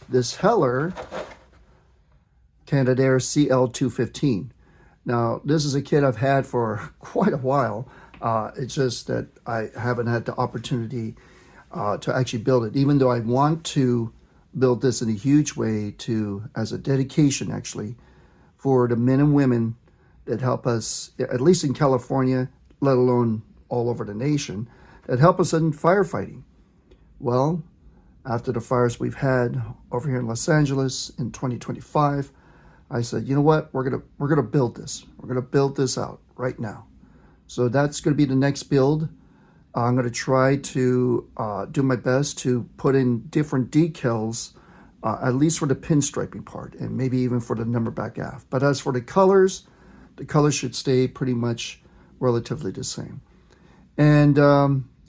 this Heller CANADAIR CL215. Now, this is a kit I've had for quite a while. It's just that I haven't had the opportunity to actually build it, even though I want to build this in a huge way as a dedication, actually, for the men and women that help us, at least in California, let alone all over the nation, that help us in firefighting. Well, after the fires we've had over here in Los Angeles in 2025, I said, you know what, we're gonna build this. We're gonna build this out right now. So that's gonna be the next build. I'm gonna try to do my best to put in different decals, at least for the pinstriping part, and maybe even for the number back aft. But as for the colors should stay pretty much relatively the same. And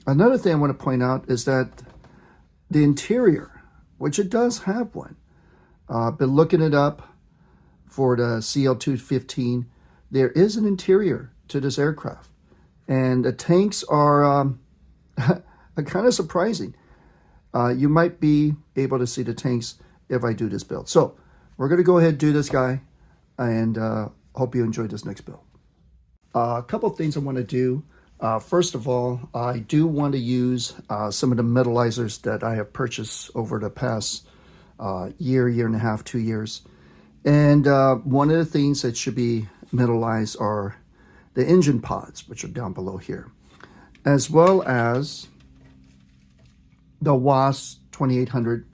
another thing I want to point out is that the interior, which it does have one, been looking it up for the CL215, there is an interior to this aircraft. And the tanks are kind of surprising. You might be able to see the tanks if I do this build. So we're going to go ahead and do this guy, and hope you enjoy this next build. A couple of things I want to do. First of all, I do want to use some of the metallizers that I have purchased over the past year and a half, 2 years. And one of the things that should be metallized are the engine pods, which are down below here, as well as the WASP 2800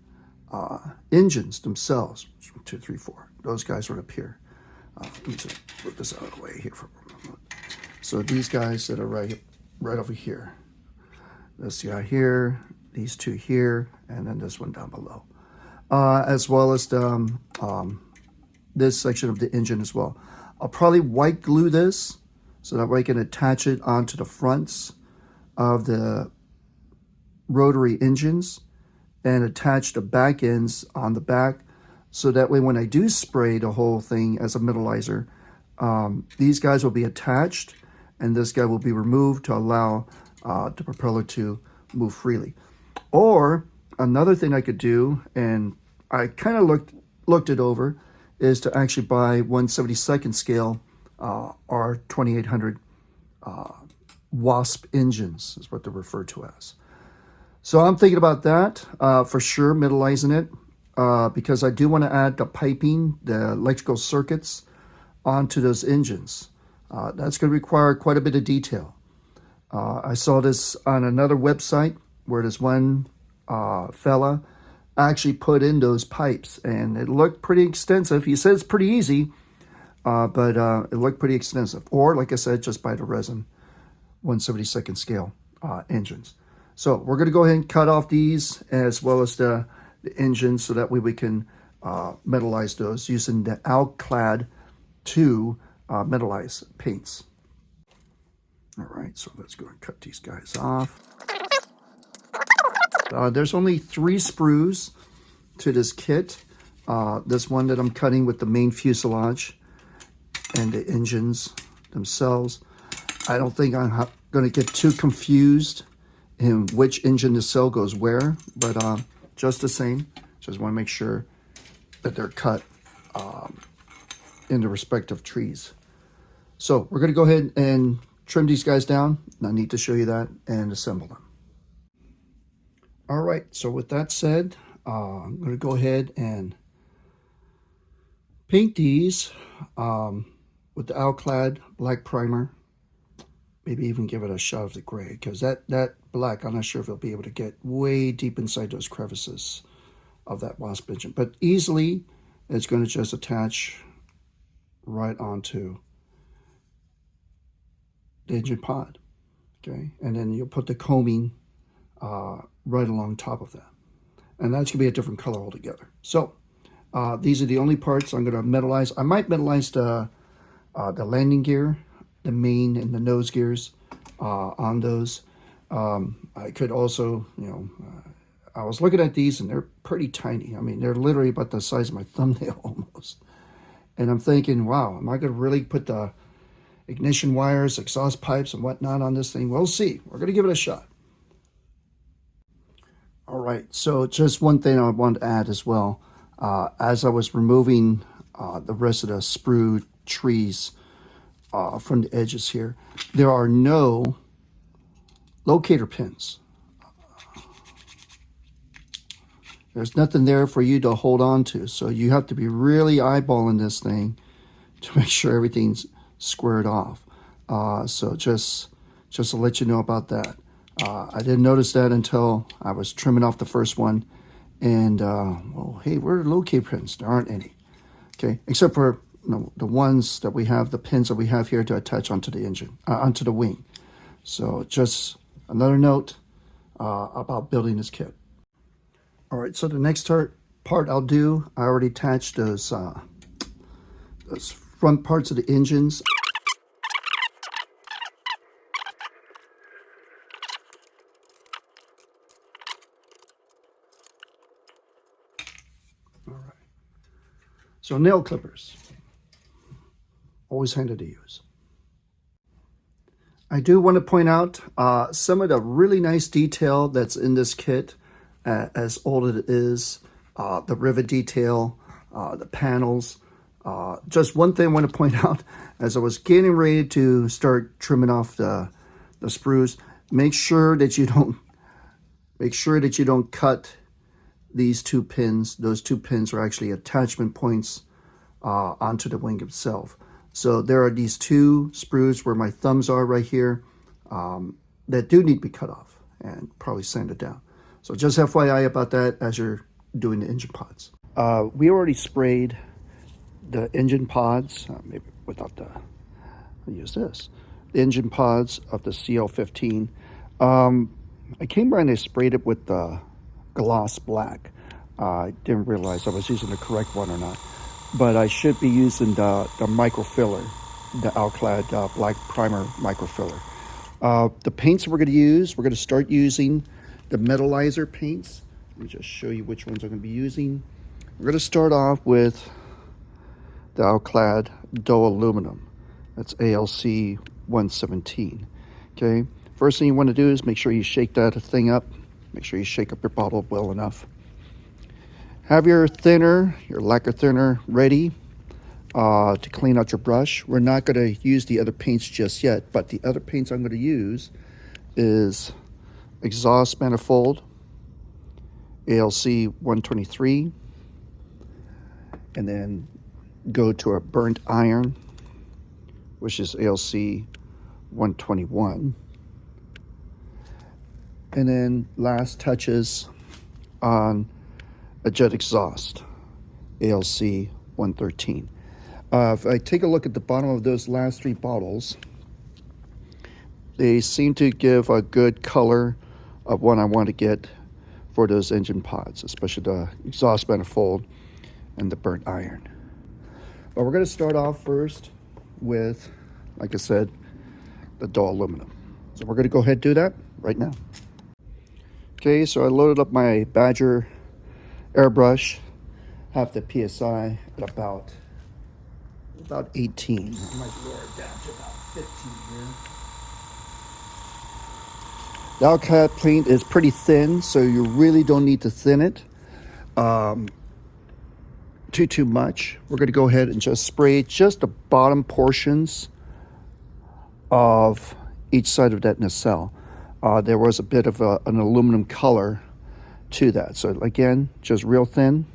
engines themselves. 1, 2, 3, 4. Those guys right up here. Let me just put this out of the way here for a moment. So these guys that are right over here. This guy here, these two here, and then this one down below. As well as the this section of the engine as well. I'll probably white glue this so that way I can attach it onto the fronts of the rotary engines and attach the back ends on the back, so that way when I do spray the whole thing as a metallizer, these guys will be attached and this guy will be removed to allow the propeller to move freely. Or another thing I could do, and I kind of looked it over, is to actually buy 1/72nd scale or 2800 WASP engines is what they're referred to as. So I'm thinking about that for sure, metallizing it, because I do want to add the piping, the electrical circuits onto those engines. That's going to require quite a bit of detail. I saw this on another website where this one fella actually put in those pipes, and it looked pretty extensive. He said it's pretty easy, but it looked pretty extensive. Or, like I said, just buy the resin 1/72nd scale engines. So we're going to go ahead and cut off these as well as the engines, so that way we can metallize those using the Alclad 2 metallize paints. All right, so let's go and cut these guys off. There's only 3 sprues to this kit. This one that I'm cutting with the main fuselage and the engines themselves. I don't think I'm going to get too confused in which engine the cell goes where, but just the same, just want to make sure that they're cut in the respective trees. So we're going to go ahead and trim these guys down. I need to show you that and assemble them. All right, so with that said, I'm going to go ahead and paint these with the Alclad black primer. Maybe even give it a shot of the gray, because that black, I'm not sure if it'll be able to get way deep inside those crevices of that WASP engine. But easily, it's going to just attach right onto the engine pod, okay? And then you'll put the combing right along top of that. And that's going to be a different color altogether. So these are the only parts I'm going to metallize. I might metallize the landing gear, the main and the nose gears on those. I could also, I was looking at these and they're pretty tiny. I mean, they're literally about the size of my thumbnail almost. And I'm thinking, wow, am I going to really put the ignition wires, exhaust pipes, and whatnot on this thing? We'll see. We're going to give it a shot. All right, so just one thing I want to add as well. As I was removing the rest of the sprue trees from the edges here, there are no locator pins. There's nothing there for you to hold on to, so you have to be really eyeballing this thing to make sure everything's squared off. So just to let you know about that. I didn't notice that until I was trimming off the first one, and well, hey, where are the locator pins? There aren't any. Okay, except for the ones that we have, the pins that we have here to attach onto the engine, onto the wing. So just another note about building this kit. All right, so the next part I'll do, I already attached those front parts of the engines. All right. So nail clippers, always handy to use. I do want to point out some of the really nice detail that's in this kit. As old as it is, the rivet detail, the panels. Just one thing I want to point out, as I was getting ready to start trimming off the sprues, make sure that you don't cut these two pins. Those two pins are actually attachment points onto the wing itself. So there are these two sprues where my thumbs are right here that do need to be cut off and probably sanded down. So just FYI about that as you're doing the engine pods. We already sprayed the engine pods, maybe without I'll use this, the engine pods of the CL15. I came by and I sprayed it with the gloss black. I didn't realize I was using the correct one or not, but I should be using the microfiller, the Alclad black primer microfiller. The paints we're going to start using the metallizer paints. Let me just show you which ones I'm going to be using. We're going to start off with the Alclad Doe Aluminum. That's ALC 117. Okay, first thing you want to do is make sure you shake that thing up. Make sure you shake up your bottle well enough. Have your thinner, your lacquer thinner ready to clean out your brush. We're not going to use the other paints just yet, but the other paints I'm going to use is exhaust manifold, ALC 123, and then go to a burnt iron, which is ALC 121, and then last touches on a jet exhaust, ALC 113. If I take a look at the bottom of those last three bottles, they seem to give a good color of what I want to get for those engine pods, especially the exhaust manifold and the burnt iron. But we're going to start off first with, like I said, the Doe aluminum. So we're going to go ahead and do that right now. Okay, so I loaded up my Badger airbrush, have the PSI at about 18. I might lower it down to about 15 here. The Alclad paint is pretty thin, so you really don't need to thin it too much. We're going to go ahead and just spray just the bottom portions of each side of that nacelle. There was a bit of an aluminum color to that. So again, just real thin.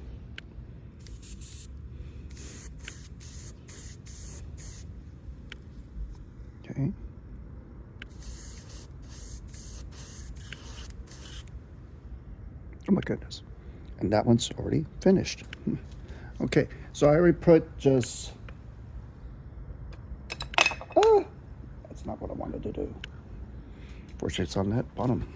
Okay. Oh my goodness. And that one's already finished. Okay, so I already put just... that's not what I wanted to do. Fortunately, it's on that bottom.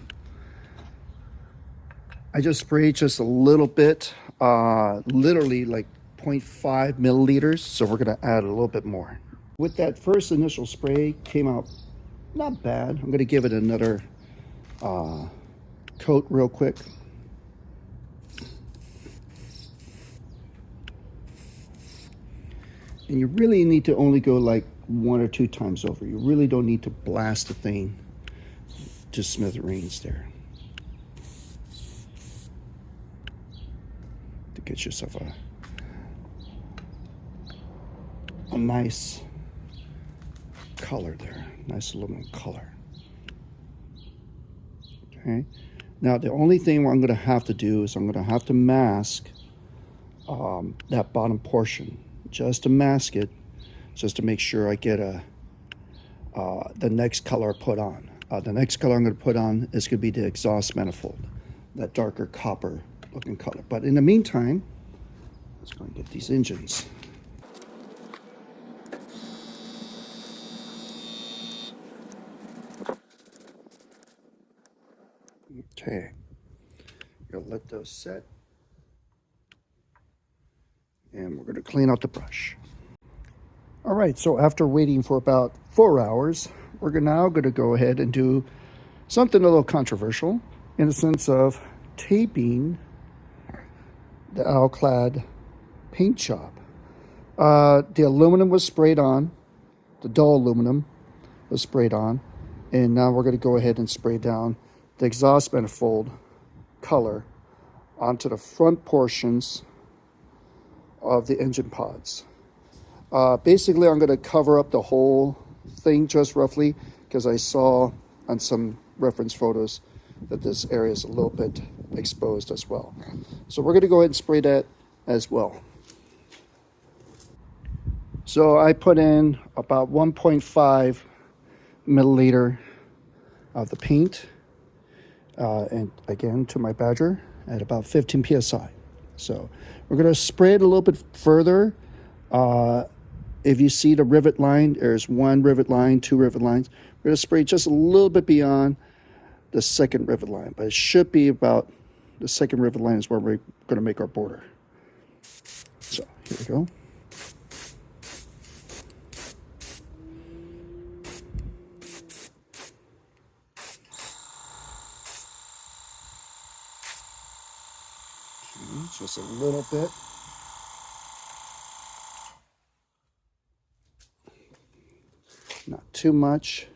I just sprayed just a little bit, literally like 0.5 milliliters, so we're going to add a little bit more. With that first initial spray, came out not bad. I'm going to give it another coat real quick. And you really need to only go like 1 or 2 times over. You really don't need to blast the thing to smithereens there. to get yourself a nice color there, nice aluminum color. Okay, now the only thing I'm going to have to do is I'm going to have to mask that bottom portion, just to mask it, just to make sure I get the next color I put on. The next color I'm going to put on is going to be the exhaust manifold, that darker copper looking color. But in the meantime, let's go and get these engines. Okay, you'll let those set, and we're going to clean out the brush. All right, so after waiting for about 4 hours, we're now going to go ahead and do something a little controversial in the sense of taping the Alclad paint job. The aluminum was sprayed on, the dull aluminum was sprayed on, and now we're going to go ahead and spray down the exhaust manifold color onto the front portions of the engine pods. Basically, I'm going to cover up the whole thing just roughly because I saw on some reference photos that this area is a little bit exposed as well. So we're going to go ahead and spray that as well. So I put in about 1.5 milliliter of the paint, and again to my Badger at about 15 psi. So we're going to spray it a little bit further. If you see the rivet line, there's 1 rivet line, 2 rivet lines. We're going to spray just a little bit beyond the second rivet line, but it should be about the second rivet line is where we're going to make our border. So here we go. Okay, just a little bit. Not too much.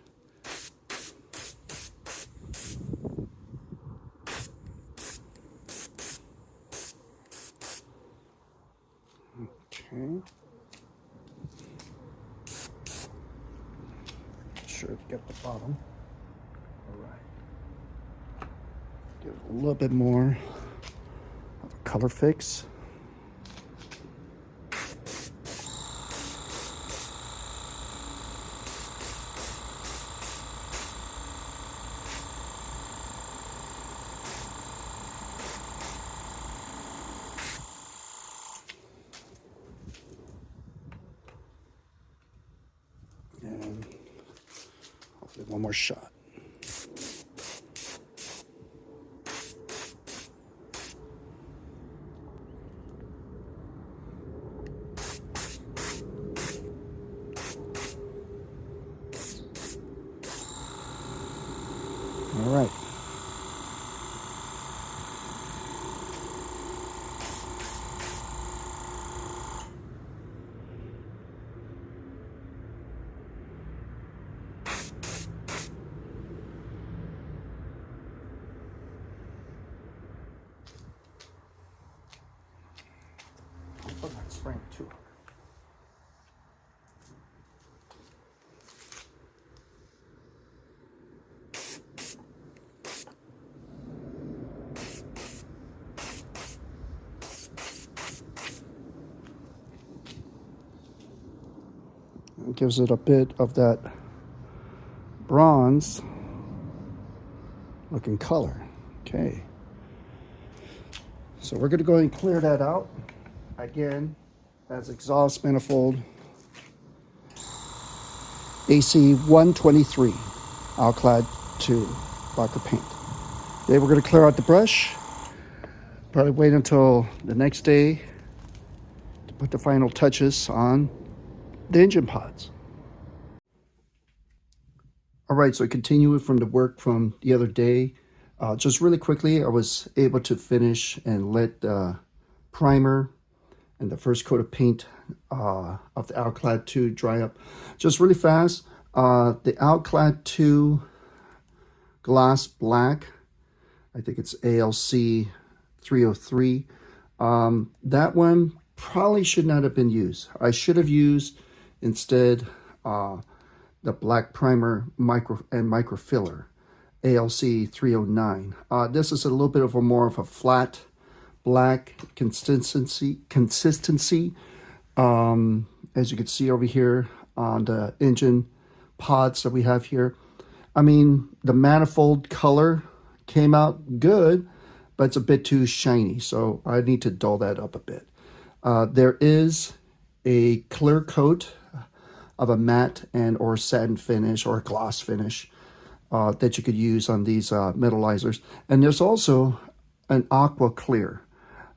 Okay. Sure to get the bottom. All right. Give it a little bit more of a color fix. And hopefully one more shot. All right. I'm not spraying too hard. It gives it a bit of that bronze looking color. Okay. So we're going to go ahead and clear that out. Again, that's exhaust manifold AC 123 Alclad 2 lacquer paint. Okay, we're going to clear out the brush. Probably wait until the next day to put the final touches on the engine pods. All right, so continuing from the work from the other day, just really quickly, I was able to finish and let the primer and the first coat of paint of the Alclad 2 dry up just really fast. The Alclad 2 gloss black, I think it's ALC 303. That one probably should not have been used. I should have used instead the black primer micro filler, ALC 309. This is a little bit of a more of a flat black consistency. As you can see over here on the engine pods that we have here. I mean, the manifold color came out good, but it's a bit too shiny, so I need to dull that up a bit. There is a clear coat of a matte and or satin finish or a gloss finish that you could use on these metallizers. And there's also an aqua clear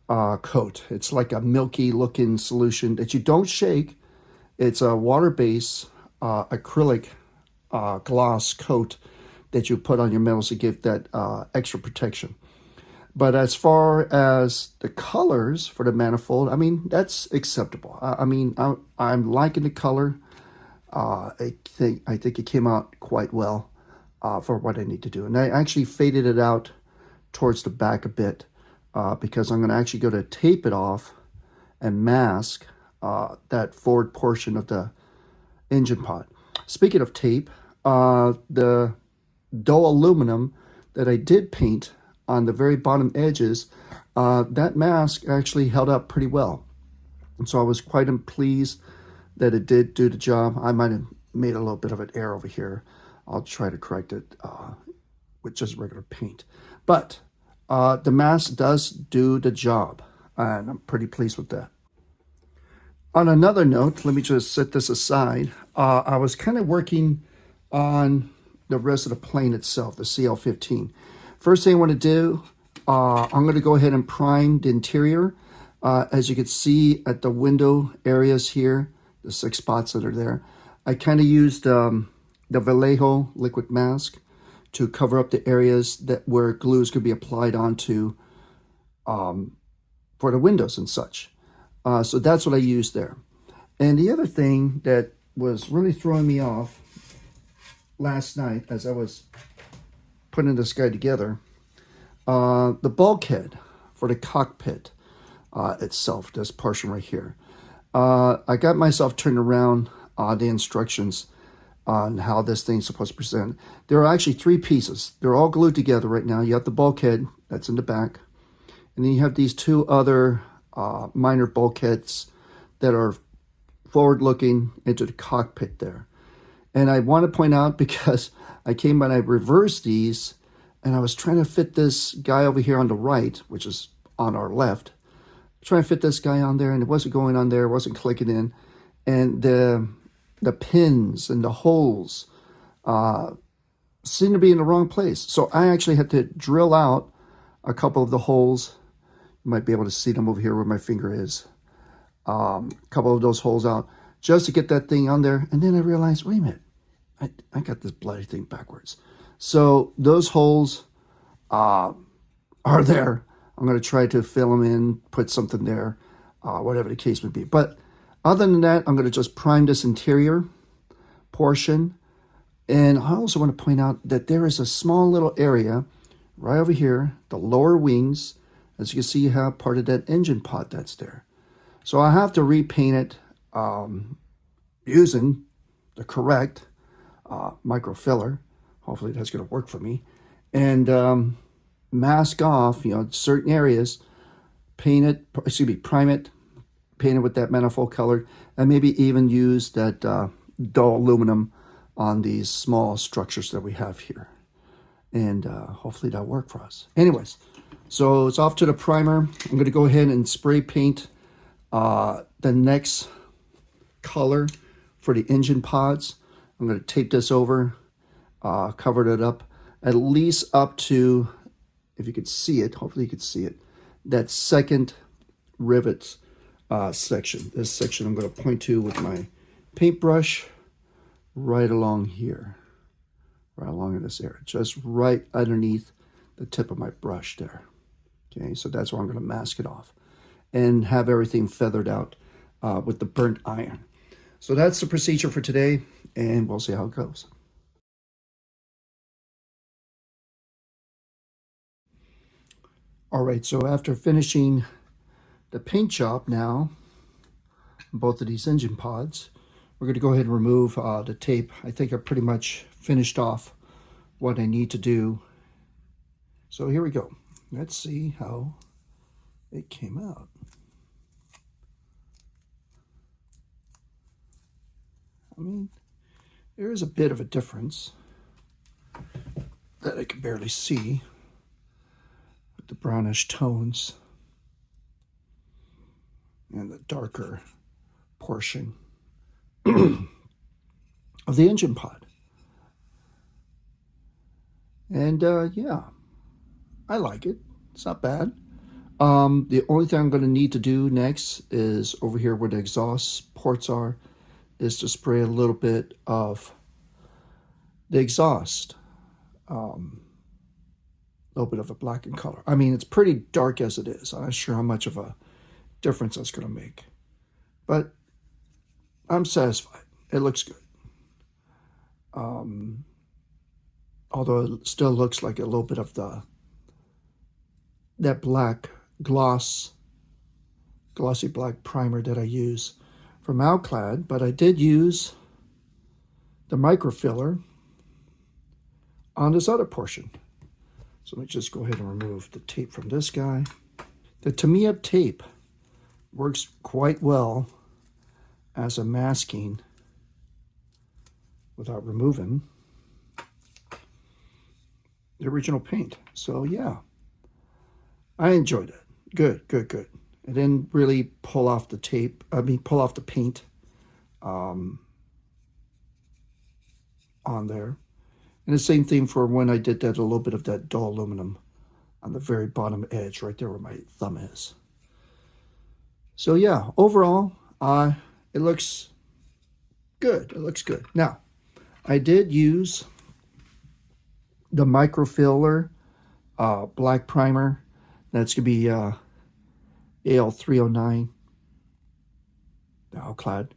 coat. It's like a milky looking solution that you don't shake. It's a water-based acrylic gloss coat that you put on your metals to give that extra protection. But as far as the colors for the manifold, I mean, that's acceptable. I'm liking the color. I think it came out quite well for what I need to do. And I actually faded it out towards the back a bit because I'm going to actually go to tape it off and mask that forward portion of the engine pod. Speaking of tape, the dull aluminum that I did paint on the very bottom edges, that mask actually held up pretty well. And so I was quite pleased that it did do the job. I might have made a little bit of an error over here. I'll try to correct it with just regular paint. But the mask does do the job, and I'm pretty pleased with that. On another note, let me just set this aside. I was kind of working on the rest of the plane itself, the CL-15. First thing I want to do, I'm going to go ahead and prime the interior. As you can see at the window areas here, the 6 spots that are there, I kind of used the Vallejo liquid mask to cover up the areas that where glues could be applied onto for the windows and such. So that's what I used there. And the other thing that was really throwing me off last night as I was putting this guy together, the bulkhead for the cockpit itself, this portion right here. I got myself turned around on the instructions on how this thing's supposed to present. There are actually 3 pieces. They're all glued together right now. You have the bulkhead that's in the back, and then you have these 2 other minor bulkheads that are forward looking into the cockpit there. And I want to point out, because I came by and I reversed these, and I was trying to fit this guy over here on the right, which is on our left, trying to fit this guy on there, and it wasn't going on there, it wasn't clicking in. And the pins and the holes seemed to be in the wrong place. So I actually had to drill out a couple of the holes. You might be able to see them over here where my finger is. A couple of those holes out just to get that thing on there. And then I realized, wait a minute, I got this bloody thing backwards. So those holes are there. I'm going to try to fill them in, put something there, whatever the case may be. But other than that, I'm going to just prime this interior portion. And I also want to point out that there is a small little area right over here, the lower wings. As you can see, you have part of that engine pod that's there. So I have to repaint it using the correct micro filler. Hopefully that's going to work for me. And mask off, certain areas, prime it, paint it with that manifold color, and maybe even use that dull aluminum on these small structures that we have here. And hopefully that'll work for us. Anyways, so it's off to the primer. I'm going to go ahead and spray paint the next color for the engine pods. I'm going to tape this over, covered it up, at least up to, if you could see it, hopefully you could see it, that second rivet section. This section I'm going to point to with my paintbrush right along here, right along in this area, just right underneath the tip of my brush there. Okay, so that's where I'm going to mask it off and have everything feathered out with the burnt iron. So that's the procedure for today, and we'll see how it goes. All right, so after finishing the paint job now on both of these engine pods. We're going to go ahead and remove the tape. I think I pretty much finished off what I need to do. So here we go. Let's see how it came out. I mean, there is a bit of a difference that I can barely see with the brownish tones and the darker portion of the engine pod. And yeah, I like it. It's not bad. The only thing I'm going to need to do next is over here where the exhaust ports are, is to spray a little bit of the exhaust. A little bit of a black in color. I mean, it's pretty dark as it is. I'm not sure how much of a difference that's going to make. But I'm satisfied. It looks good. Although it still looks like a little bit of that black glossy black primer that I use from Alclad, but I did use the microfiller on this other portion. So let me just go ahead and remove the tape from this guy. The Tamiya tape works quite well as a masking without removing the original paint. So yeah, I enjoyed it. Good, good, good. It didn't really pull off the tape. I mean, pull off the paint on there. And the same thing for when I did that, a little bit of that dull aluminum on the very bottom edge, right there where my thumb is. So yeah, overall, it looks good. It looks good. Now, I did use the microfiller black primer. That's going to be AL309, the Alclad.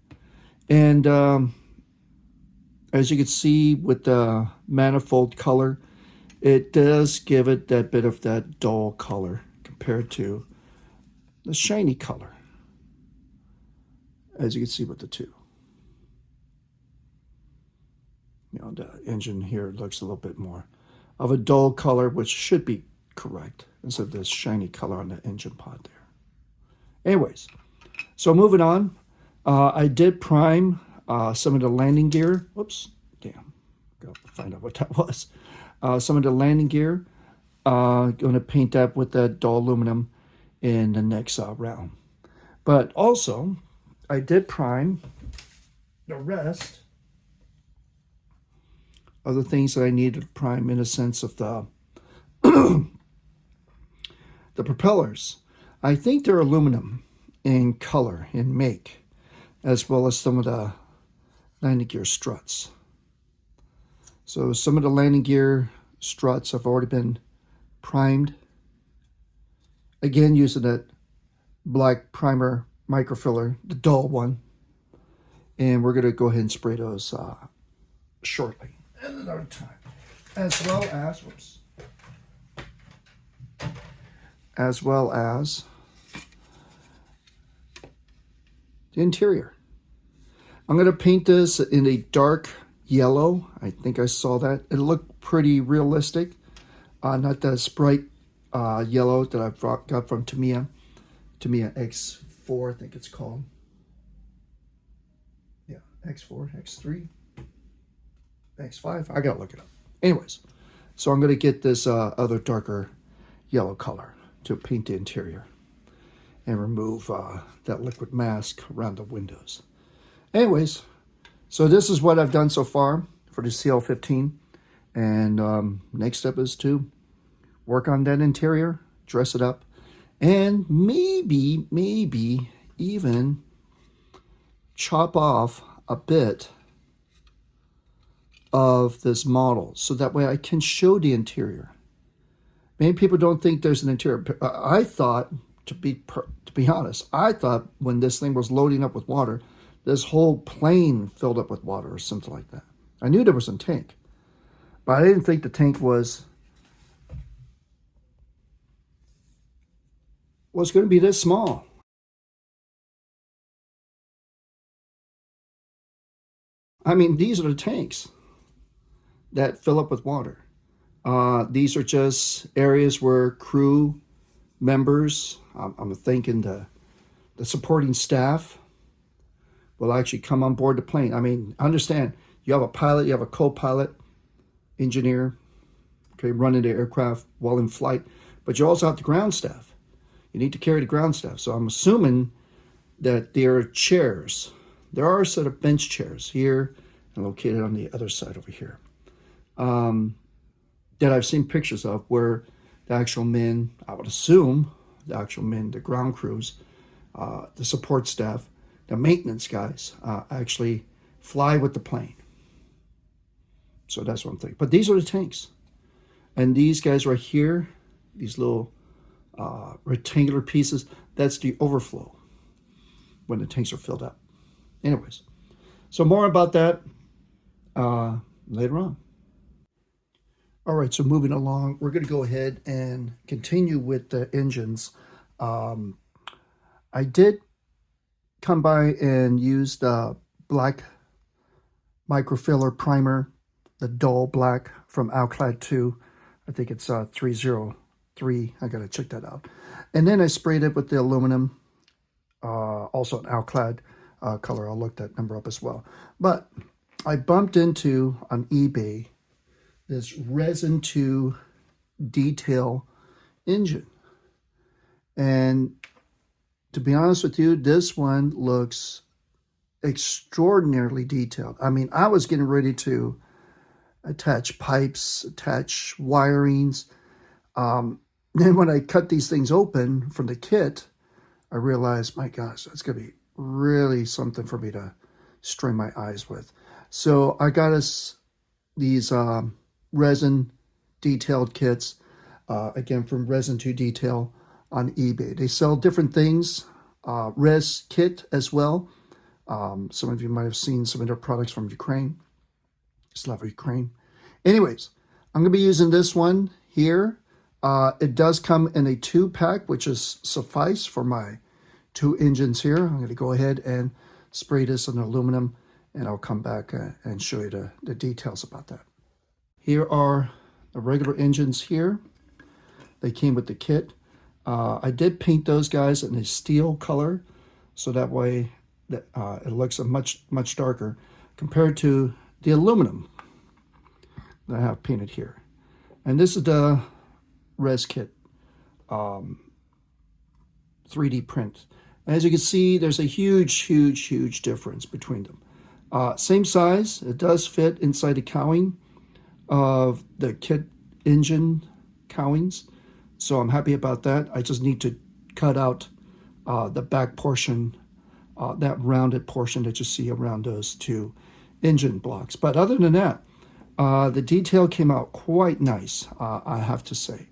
And as you can see with the manifold color, it does give it that bit of that dull color compared to the shiny color, as you can see with the two. You know, the engine here looks a little bit more of a dull color, which should be correct, instead of this shiny color on the engine pod there. Anyways, so moving on, I did prime some of the landing gear. Whoops, damn, gotta find out what that was. Some of the landing gear, going to paint that with that dull aluminum in the next round. But also, I did prime the rest of the things that I needed to prime in a sense of the the propellers. I think they're aluminum in color, in make, as well as some of the landing gear struts. So some of the landing gear struts have already been primed. Again, using that black primer microfiller, the dull one. And we're going to go ahead and spray those shortly at another time. As well as the interior. I'm going to paint this in a dark yellow. I think I saw that. It looked pretty realistic. Not that bright yellow that I've got from Tamiya. Tamiya X4, I think it's called. Yeah, X4, X3, X5. I got to look it up. Anyways, so I'm going to get this other darker yellow color to paint the interior and remove that liquid mask around the windows. Anyways, so this is what I've done so far for the CL15. And next step is to work on that interior, dress it up, and maybe even chop off a bit of this model so that way I can show the interior. Many people don't think there's an interior. I thought, to be honest, I thought when this thing was loading up with water, this whole plane filled up with water or something like that. I knew there was a tank, but I didn't think the tank was going to be this small. I mean, these are the tanks that fill up with water. These are just areas where crew members, I'm thinking the supporting staff, will actually come on board the plane. I mean, understand, you have a pilot, you have a co-pilot, engineer, okay, running the aircraft while in flight, but you also have the ground staff. You need to carry the ground staff. So I'm assuming that there are chairs. There are a set of bench chairs here and located on the other side over here, that I've seen pictures of where the actual men, I would assume, the actual men, the ground crews, the support staff, the maintenance guys, actually fly with the plane. So that's what I'm thinking. But these are the tanks. And these guys right here, these little rectangular pieces, that's the overflow when the tanks are filled up. Anyways, so more about that later on. All right, so moving along, we're going to go ahead and continue with the engines. I did come by and use the black microfiller primer, the dull black from Alclad 2. I think it's 303. I got to check that out. And then I sprayed it with the aluminum, also an Alclad color. I'll look that number up as well. But I bumped into, on eBay, this resin 2 detail engine. And to be honest with you, this one looks extraordinarily detailed. I mean, I was getting ready to attach pipes, attach wirings. Then when I cut these things open from the kit, I realized, my gosh, that's going to be really something for me to strain my eyes with. So I got us these resin detailed kits, again from Resin 2 Detail on eBay. They sell different things, res kit as well. Some of you might have seen some of their products from Ukraine. Slava Ukraine. Anyways, I'm going to be using this one here. It does come in a 2-pack, which is suffice for my 2 engines here. I'm going to go ahead and spray this in aluminum, and I'll come back and show you the details about that. Here are the regular engines here. They came with the kit. I did paint those guys in a steel color, so that way that it looks much darker compared to the aluminum that I have painted here. And this is the res kit 3D print. As you can see, there's a huge difference between them. Same size. It does fit inside the cowling of the kit engine cowlings, so I'm happy about that. I just need to cut out the back portion, that rounded portion that you see around those 2 engine blocks. But other than that, the detail came out quite nice, I have to say.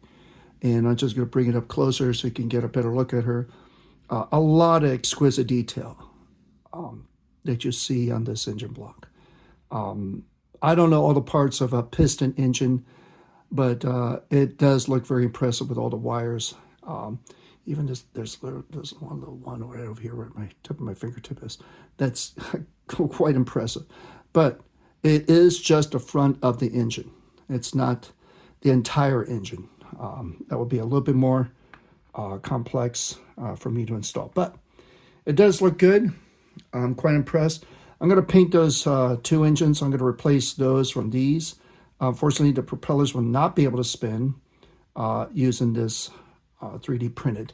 And I'm just going to bring it up closer so you can get a better look at her. A lot of exquisite detail that you see on this engine block. I don't know all the parts of a piston engine, but it does look very impressive with all the wires. Even there's one little one right over here where my tip of my fingertip is. That's quite impressive. But it is just the front of the engine. It's not the entire engine. That would be a little bit more complex for me to install. But it does look good. I'm quite impressed. I'm going to paint those 2 engines. I'm going to replace those from these. Unfortunately, the propellers will not be able to spin using this 3D printed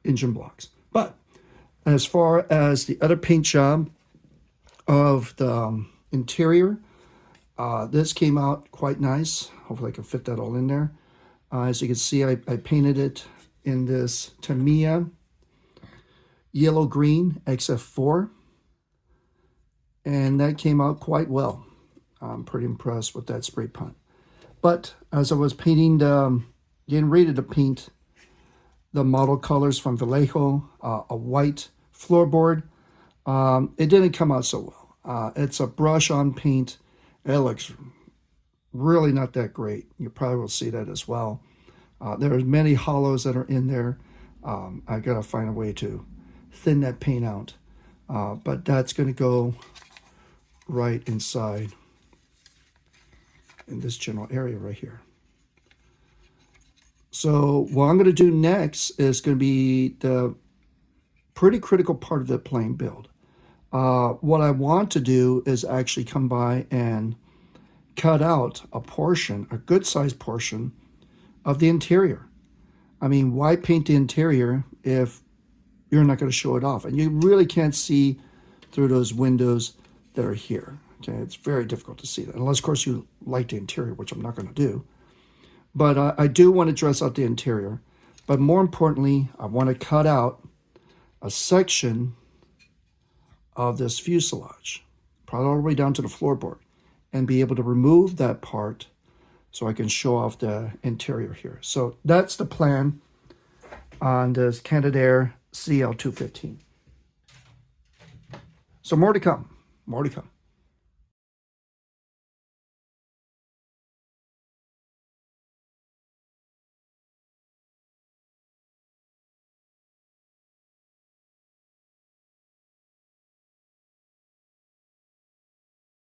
engine blocks. But as far as the other paint job of the interior, this came out quite nice. Hopefully I can fit that all in there. As you can see, I painted it in this Tamiya yellow-green XF4. And that came out quite well. I'm pretty impressed with that spray paint. But as I was painting, getting ready to paint the model colors from Vallejo, a white floorboard, it didn't come out so well. It's a brush-on paint. It looks really not that great. You probably will see that as well. There are many hollows that are in there. I got to find a way to thin that paint out. But that's going to go right inside in this general area right here. So what I'm going to do next is going to be the pretty critical part of the plane build. What I want to do is actually come by and cut out a portion, a good sized portion of the interior. I mean, why paint the interior if you're not going to show it off? And you really can't see through those windows that are here. Okay, it's very difficult to see that, unless of course you like the interior, which I'm not going to do. But I do want to dress out the interior. But more importantly, I want to cut out a section of this fuselage, probably all the way down to the floorboard, and be able to remove that part so I can show off the interior here. So that's the plan on this CANADAIR CL215. So more to come, more to come.